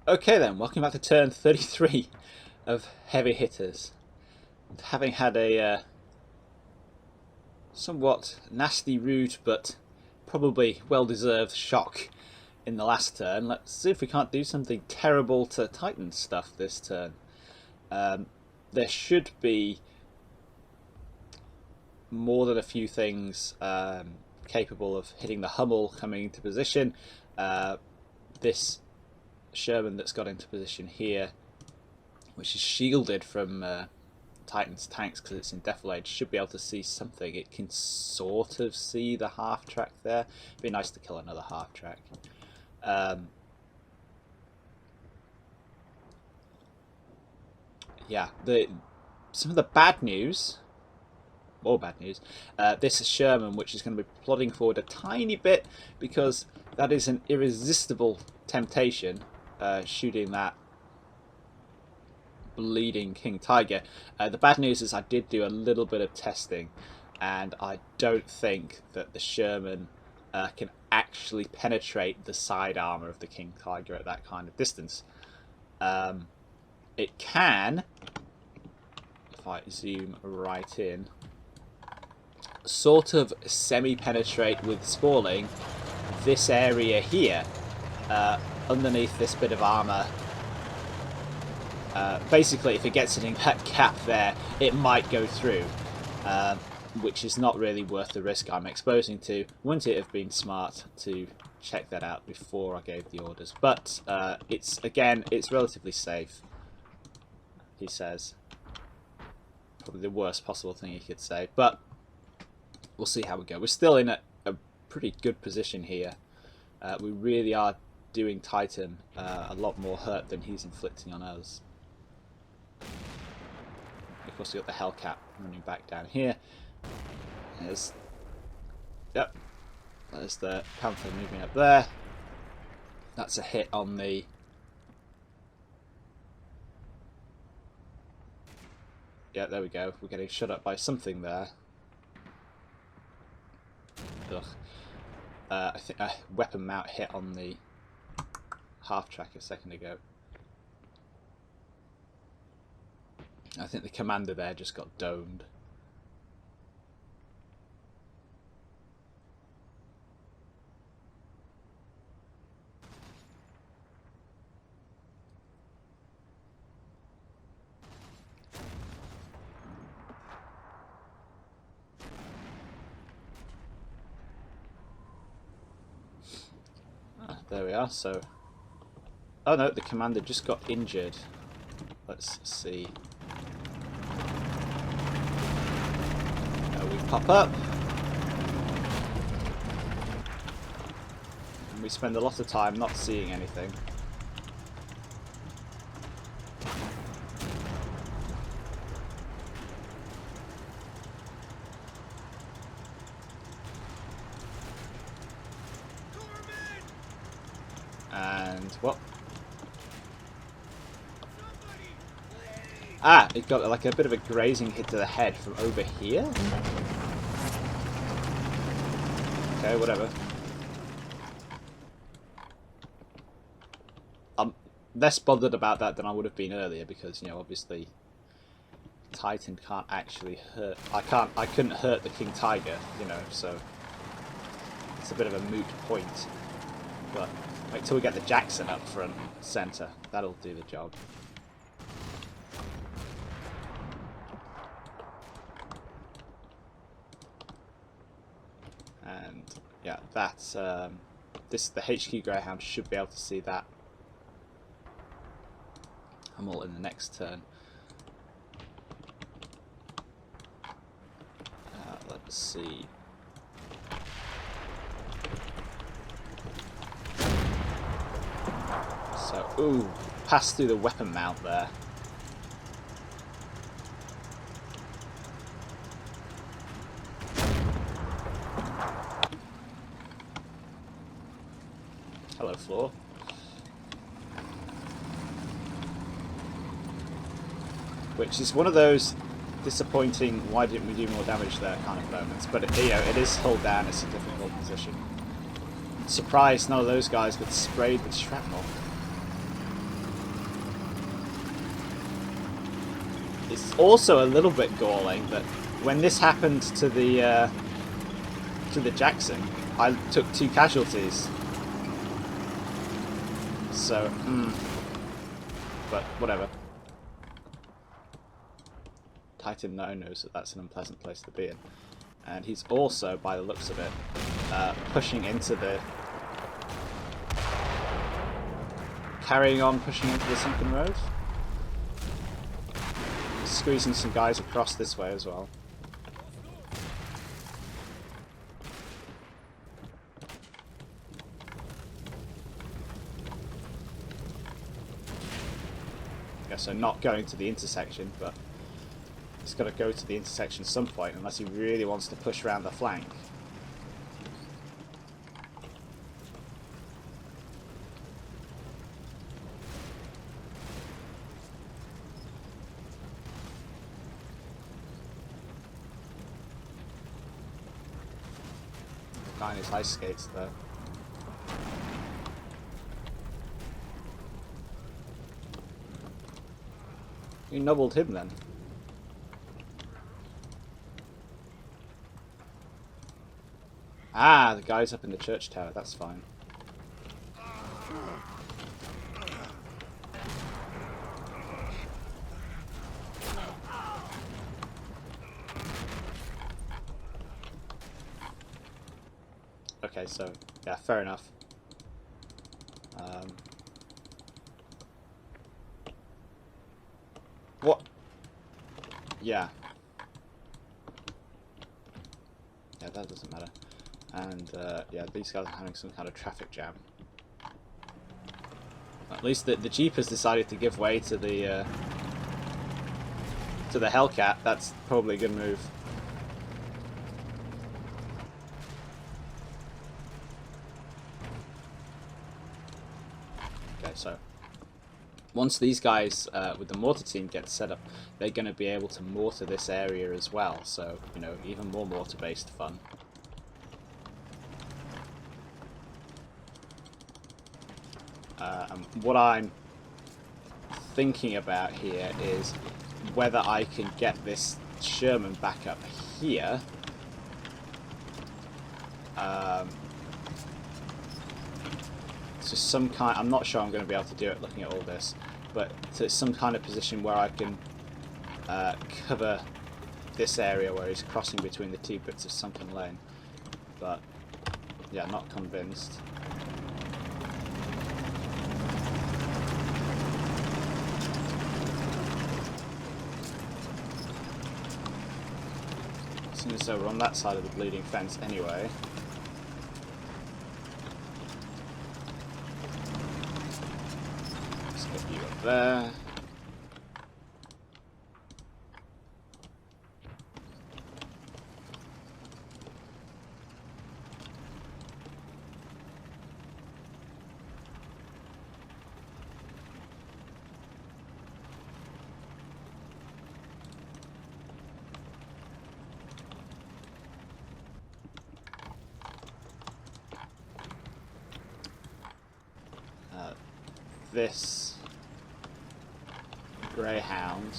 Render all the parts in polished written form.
Okay then, welcome back to turn 33 of Heavy Hitters. Having had a somewhat nasty, rude, but probably well-deserved shock in the last turn, let's see if we can't do something terrible to Titan stuff this turn. There should be more than a few things capable of hitting the Hummel coming into position. This Sherman that's got into position here, which is shielded from Titan's tanks because it's in defilade, should be able to see something. It can sort of see the half track there. It'd be nice to kill another half track. Yeah, some of the bad news, more bad news, this is Sherman, which is going to be plodding forward a tiny bit because that is an irresistible temptation. Shooting that bleeding King Tiger. The bad news is I did do a little bit of testing, and I don't think that the Sherman can actually penetrate the side armor of the King Tiger at that kind of distance. It can, if I zoom right in, sort of semi-penetrate with spalling this area here. Underneath this bit of armour. Basically, if it gets it in that gap there, it might go through, which is not really worth the risk I'm exposing to. Wouldn't it have been smart to check that out before I gave the orders? But it's relatively safe, he says. Probably the worst possible thing he could say, but we'll see how we go. We're still in a pretty good position here. We really are doing Titan a lot more hurt than he's inflicting on us. Of course, we got the Hellcat running back down here. There's the Panther moving up there. That's a hit on the there we go. We're getting shut up by something there. Ugh. I think a weapon mount hit on the half track a second ago. I think the commander there just got domed. There we are. So, oh no, the commander just got injured. Let's see. We pop up, and we spend a lot of time not seeing anything. And what? Ah, it got like a bit of a grazing hit to the head from over here. Okay, whatever. I'm less bothered about that than I would have been earlier because, you know, obviously Titan can't actually hurt. I couldn't hurt the King Tiger, you know, so it's a bit of a moot point. But wait till we get the Jackson up front center. That'll do the job. And yeah, that's the HQ Greyhound should be able to see that Hummel in the next turn. Let's see. So, ooh, passed through the weapon mount there. Hello, floor. Which is one of those disappointing, why didn't we do more damage there kind of moments. But it, you know, it is held down, it's a difficult position. Surprised none of those guys got sprayed with shrapnel. it's also a little bit galling that when this happened to the Jackson, I took 2 casualties. So, but whatever. Titan now knows that that's an unpleasant place to be in. And he's also, by the looks of it, pushing into the... carrying on pushing into the sunken road. Squeezing some guys across this way as well. Yeah, so not going to the intersection, but he's got to go to the intersection at some point unless he really wants to push around the flank. The guy in his ice skates though. You nobbled him then. Ah, the guy's up in the church tower, that's fine. Okay, so, yeah, fair enough. What? Yeah. Yeah, that doesn't matter. And, yeah, these guys are having some kind of traffic jam. At least the Jeep has decided to give way to the Hellcat. That's probably a good move. Okay, so once these guys with the mortar team get set up, they're going to be able to mortar this area as well. So, you know, even more mortar-based fun. What I'm thinking about here is whether I can get this Sherman back up here. To some kind, I'm not sure I'm going to be able to do it looking at all this, but to some kind of position where I can cover this area where he's crossing between the 2 bits of sunken lane. But yeah, not convinced. Seems as though we're on that side of the bleeding fence anyway. Let's get you up there. This Greyhound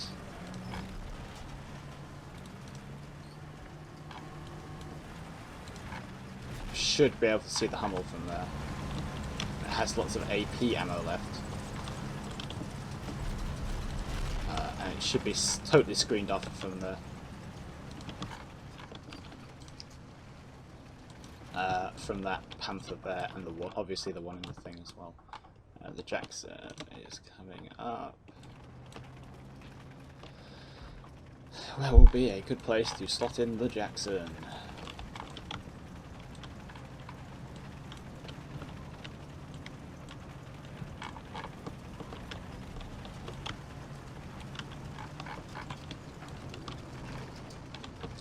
should be able to see the Hummel from there. It has lots of AP ammo left. And it should be totally screened off from the from that Panther there, and the one, obviously the one in the thing as well. The Jackson is coming up. Where will be a good place to slot in the Jackson?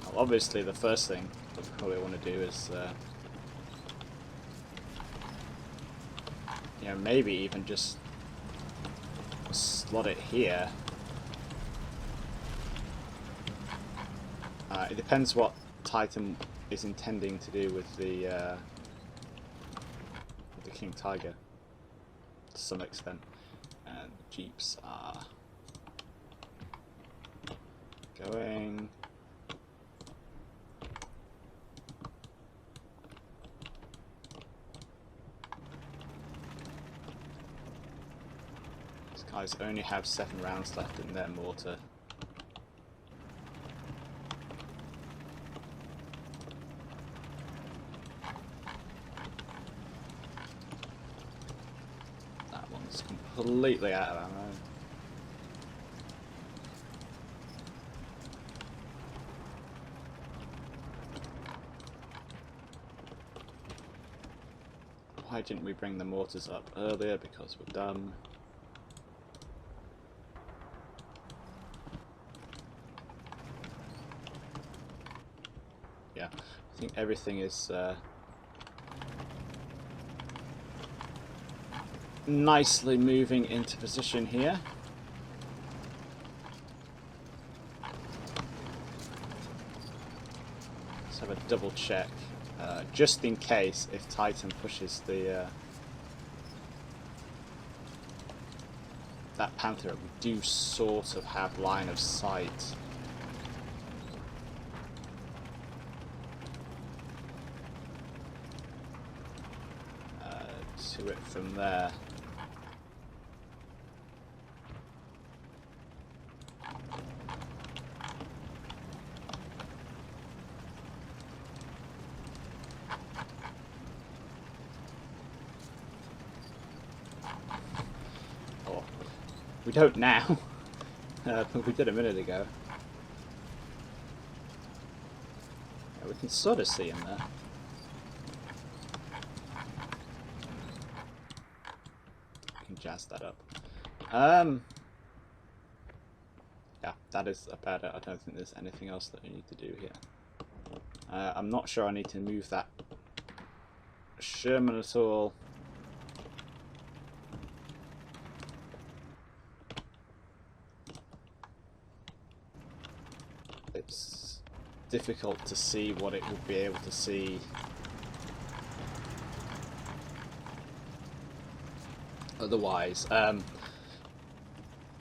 Well, obviously the first thing I probably want to do is you know, maybe even just slot it here. It depends what Titan is intending to do with the King Tiger to some extent. And Jeeps are going. These guys only have 7 rounds left in their mortar. That one's completely out of ammo. Why didn't we bring the mortars up earlier? Because we're dumb. Yeah, I think everything is nicely moving into position here. Let's have a double check. Just in case if Titan pushes the that Panther, we do sort of have line of sight. To it from there. We don't now, but we did a minute ago. Yeah, we can sort of see him there. We can jazz that up. Yeah, that is about it. I don't think there's anything else that we need to do here. I'm not sure I need to move that Sherman at all. It's difficult to see what it would be able to see. Otherwise,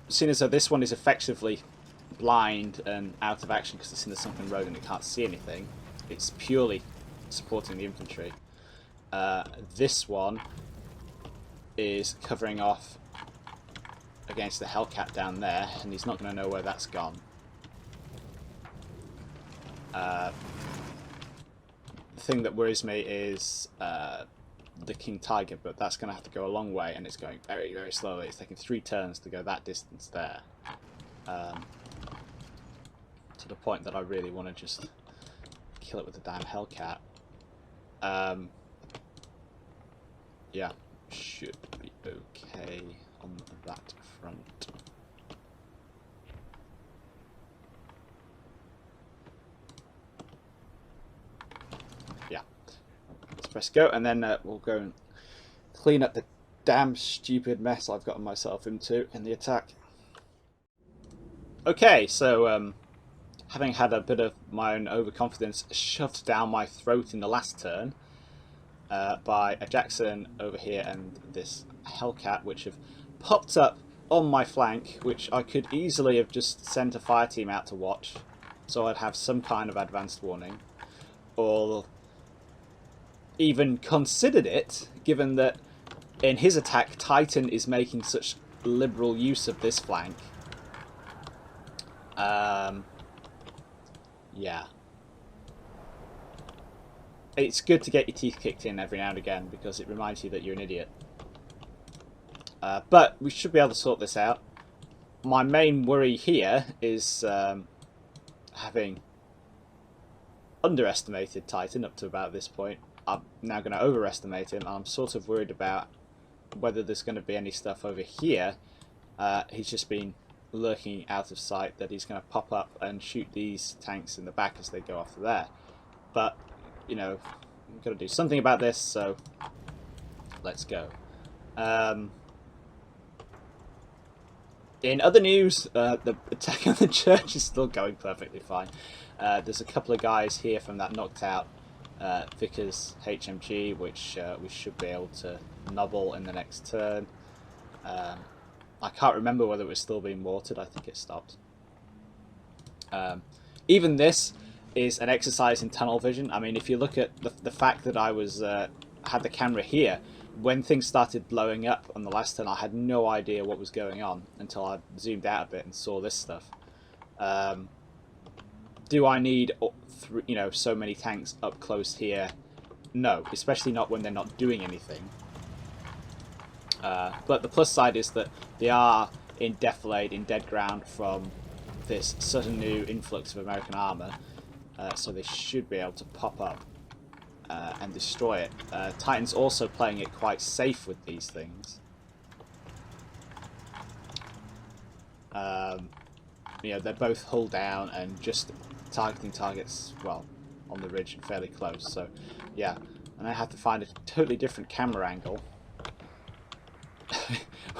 seeing as though this one is effectively blind and out of action because it's in the sunken road and it can't see anything, it's purely supporting the infantry. This one is covering off against the Hellcat down there, and he's not going to know where that's gone. The thing that worries me is the King Tiger, but that's going to have to go a long way, and it's going very, very slowly. It's taking 3 turns to go that distance there. To the point that I really want to just kill it with the damn Hellcat. Yeah, should be okay on that front. Yeah, let's press go, and then we'll go and clean up the damn stupid mess I've gotten myself into in the attack. Okay, so having had a bit of my own overconfidence shoved down my throat in the last turn by a Jackson over here and this Hellcat, which have popped up on my flank, which I could easily have just sent a fire team out to watch, so I'd have some kind of advanced warning, or even considered it, given that in his attack Titan is making such liberal use of this flank. Yeah. It's good to get your teeth kicked in every now and again, because it reminds you that you're an idiot. But we should be able to sort this out. My main worry here is having underestimated Titan up to about this point. I'm now going to overestimate him, and I'm sort of worried about whether there's going to be any stuff over here. He's just been lurking out of sight, that he's going to pop up and shoot these tanks in the back as they go off there. But, you know, we've got to do something about this, so let's go. In other news, the attack on the church is still going perfectly fine. There's a couple of guys here from that knocked out Vickers HMG, which we should be able to nobble in the next turn. I can't remember whether it was still being mortared. I think it stopped. Even this is an exercise in tunnel vision. I mean, if you look at the fact that I was had the camera here, when things started blowing up on the last turn, I had no idea what was going on until I zoomed out a bit and saw this stuff. Do I need so many tanks up close here? No, especially not when they're not doing anything. But the plus side is that they are in defilade, in dead ground from this sudden new influx of American armour, so they should be able to pop up and destroy it. Titan's also playing it quite safe with these things. They're both hull down and just targeting targets, well, on the ridge and fairly close. So, yeah, and I have to find a totally different camera angle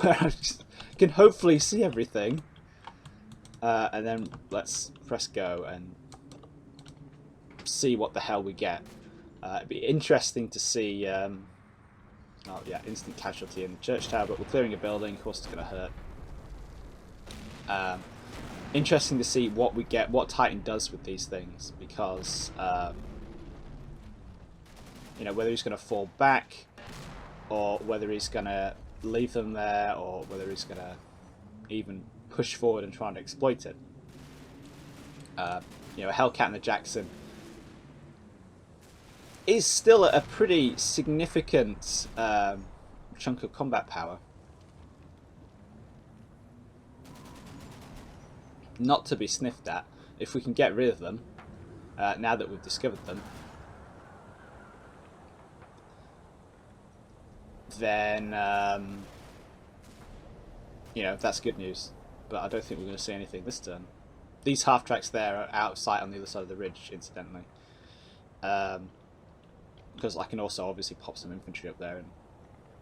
where I can hopefully see everything. And then let's press go and see what the hell we get. It'd be interesting to see. Oh yeah, instant casualty in the church tower, but we're clearing a building. Of course, it's going to hurt. Interesting to see what we get, what Titan does with these things, because whether he's going to fall back, or whether he's going to leave them there, or whether he's going to even push forward and try and exploit it. A Hellcat and the Jackson is still a pretty significant chunk of combat power. Not to be sniffed at. If we can get rid of them, now that we've discovered them, then that's good news. But I don't think we're going to see anything this turn. These half tracks there are out of sight on the other side of the ridge, incidentally. Because I can also obviously pop some infantry up there and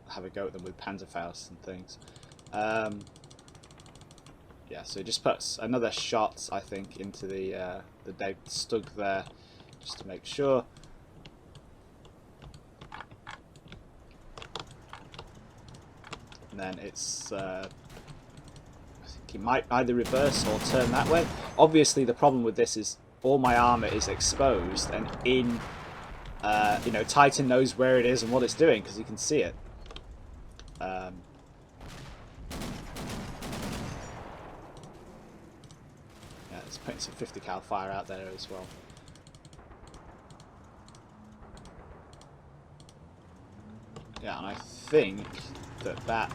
have a go at them with Panzerfaust and things. Yeah, so it just puts another shot, I think, into the dead Stug there, just to make sure. And then it's, I think he might either reverse or turn that way. Obviously, the problem with this is all my armour is exposed, and in, Titan knows where it is and what it's doing because he can see it. It's putting some 50 cal fire out there as well. Yeah, and I think that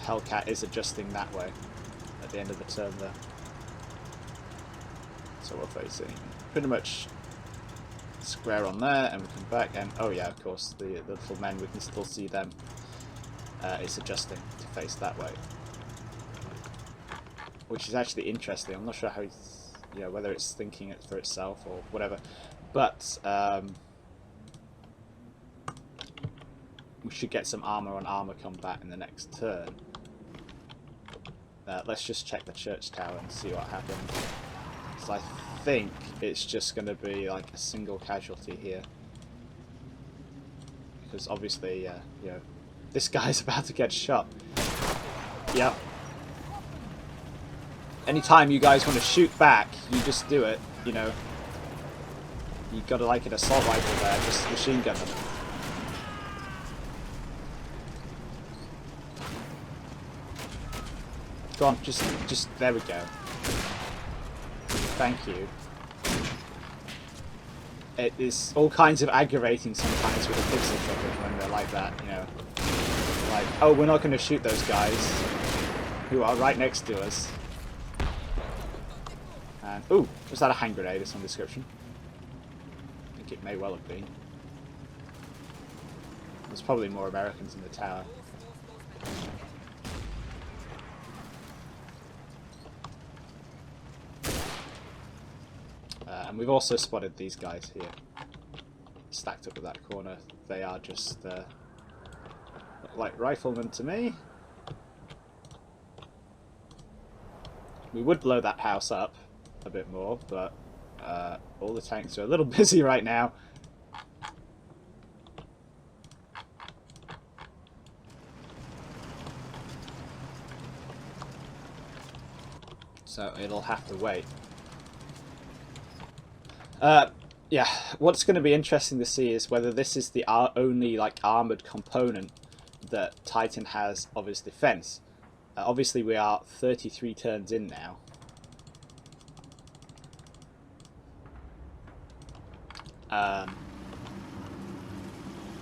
Hellcat is adjusting that way at the end of the turn there. So we're facing pretty much square on there, and we come back, and oh yeah, of course, the little men, we can still see them. It's adjusting to face that way, which is actually interesting. I'm not sure how it's, whether it's thinking it for itself or whatever, but we should get some armour on armour combat in the next turn. Let's just check the church tower and see what happens. So I think it's just going to be like a single casualty here, because obviously, this guy's about to get shot. Yep. Anytime you guys want to shoot back, you just do it. You've got like an assault rifle there, just machine gun them. Go on, just there we go. Thank you. It is all kinds of aggravating sometimes with a pixel trigger when they're like that, Like, oh, we're not going to shoot those guys who are right next to us. And, ooh, was that a hand grenade of some description? I think it may well have been. There's probably more Americans in the tower. And we've also spotted these guys here, stacked up at that corner. They are just look like riflemen to me. We would blow that house up a bit more, but all the tanks are a little busy right now. So it'll have to wait. Yeah, what's going to be interesting to see is whether this is the only like armored component that Titan has of his defense. Obviously, we are 33 turns in now.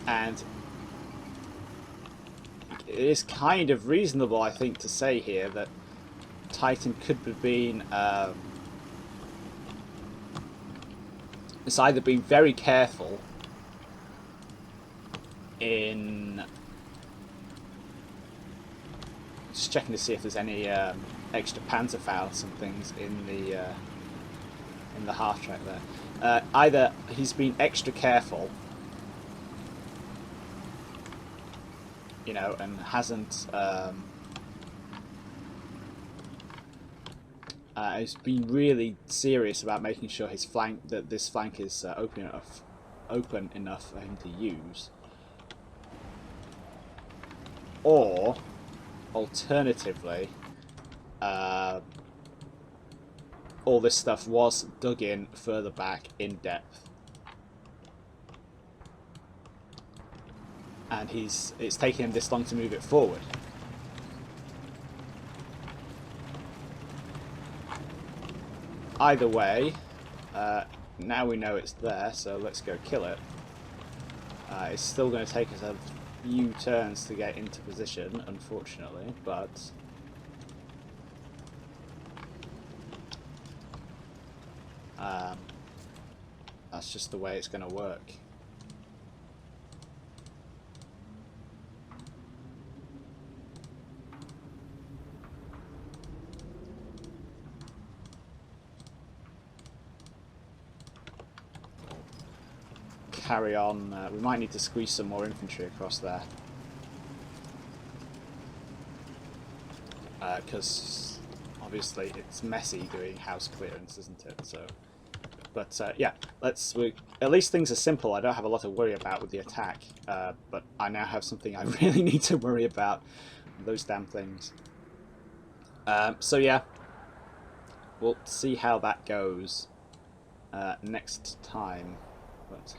And it is kind of reasonable, I think, to say here that Titan could have been... it's either been very careful in... Just checking to see if there's any extra Panzerfaust and things in the half track there. Either he's been extra careful, you know, and hasn't has been really serious about making sure his flank, that this flank is open enough for him to use, or alternatively, all this stuff was dug in further back in depth, and it's taken him this long to move it forward. Either way, now we know it's there, so let's go kill it. It's still going to take us a few turns to get into position, unfortunately, but that's just the way it's going to work. Carry on. We might need to squeeze some more infantry across there, because obviously it's messy doing house clearance, isn't it? So, but yeah, at least things are simple. I don't have a lot to worry about with the attack, but I now have something I really need to worry about: those damn things. So yeah, we'll see how that goes next time. But